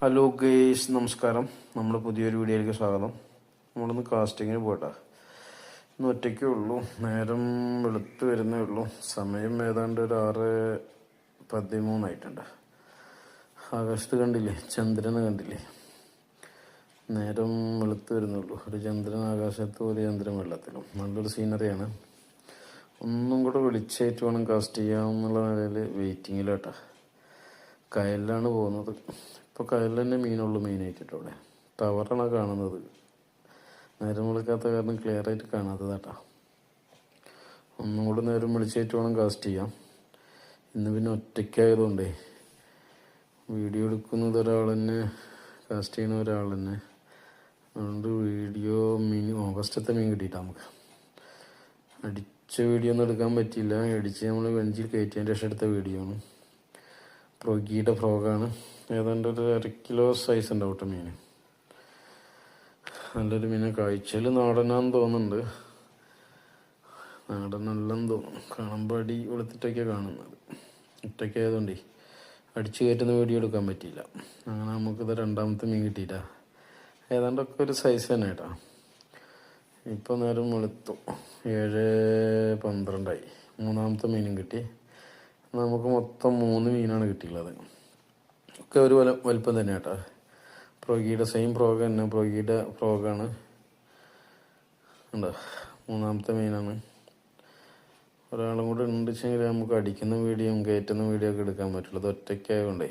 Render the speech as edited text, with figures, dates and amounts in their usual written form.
Hello guys, നമസ്കാരം. നമ്മുടെ പുതിയൊരു വീഡിയോയിലേക്ക് സ്വാഗതം. നമ്മളിന്ന് കാസ്റ്റിങ്ങിന് പോയിട്ടാ. ഇന്ന് ഒറ്റയ്ക്കേ ഉള്ളൂ. നേരം വെളുത്ത് വരുന്നേ ഉള്ളൂ. സമയം ഏതാണ്ട് ഒരു 6:13 ആകാശത്ത് കണ്ടില്ലേ, ചന്ദ്രനെ കണ്ടില്ലേ? നേരം വെളുത്ത് വരുന്നുള്ളൂ. ഒരു ചന്ദ്രൻ ആകാശത്തും ഒരു ചന്ദ്രൻ വെള്ളത്തിലും. നല്ലൊരു സീനറിയാണ്. ഒന്നും കൂടെ വെളിച്ചായിട്ട് വേണം കാസ്റ്റ് ചെയ്യാമെന്നുള്ള നിലയിൽ വെയിറ്റിങ്ങിലാട്ടാ. കായലിലാണ് പോകുന്നത്. ഇപ്പോൾ കായലിൽ തന്നെ മീനുള്ളൂ മെയിനായിട്ടിട്ട്. അവിടെ ടവറാണ് കാണുന്നത്. നേരം വിളിക്കാത്ത കാരണം ക്ലിയർ ആയിട്ട് കാണാത്തതാട്ടാ. ഒന്നും കൂടെ നേരം വിളിച്ചായിട്ട് വേണം കാസ്റ്റ് ചെയ്യാം. ഇന്ന് പിന്നെ ഒറ്റയ്ക്കായതുകൊണ്ടേ വീഡിയോ എടുക്കുന്നത് ഒരാൾ തന്നെ, കാസ്റ്റ് ചെയ്യുന്ന ഒരാൾ തന്നെ. അതുകൊണ്ട് വീഡിയോ ഫസ്റ്റത്തെ മീൻ കിട്ടിയിട്ടാ. നമുക്ക് അടിച്ച വീഡിയോ ഒന്നും എടുക്കാൻ പറ്റിയില്ല. അടിച്ച് നമ്മൾ വെഞ്ചിൽ കയറ്റിയതിൻ്റെ ശേഷം എടുത്ത വീഡിയോ ആണ്. പ്രൊഗിയുടെ ഫ്രോഗാണ്. ഏതാണ്ട് ഒരു 1 കിലോ സൈസ് ഉണ്ടാവും കേട്ടോ മീൻ. നല്ലൊരു മീനെ. കാഴ്ചയിൽ നാടനാന്ന് തോന്നുന്നുണ്ട്. നാടനല്ലെന്ന് തോന്നുന്നു. കാണുമ്പോൾ അടി വെളുത്തിട്ടൊക്കെയാണ് കാണുന്നത്. ഒറ്റയ്ക്കായതുകൊണ്ടേ അടിച്ചു കയറ്റുന്ന വീഡിയോ എടുക്കാൻ പറ്റിയില്ല. അങ്ങനെ നമുക്കിത് രണ്ടാമത്തെ മീൻ കിട്ടിയില്ല. ഏതാണ്ടൊക്കെ ഒരു സൈസ് തന്നെ കേട്ടോ. ഇപ്പോൾ നേരം വെളുത്തു. 7:12 മൂന്നാമത്തെ മീനും കിട്ടി. നമുക്ക് മൊത്തം 3 മീനാണ് കിട്ടിയുള്ളത്. ഒക്കെ ഒരു വലിപ്പം തന്നെ കേട്ടോ. പ്രൊഗിയുടെ സെയിം ഫ്രോഗ് തന്നെ. പ്രൊഗിയുടെ ഫ്രോഗാണ്. ഉണ്ടോ, മൂന്നാമത്തെ മീനാണ്. ഒരാളും കൂടെ ഉണ്ടെച്ചെങ്കിൽ നമുക്ക് അടിക്കുന്ന വീഡിയോയും കയറ്റുന്ന വീഡിയോ ഒക്കെ എടുക്കാൻ പറ്റുള്ളൂ. അത് ഒറ്റയ്ക്കായതുകൊണ്ടേ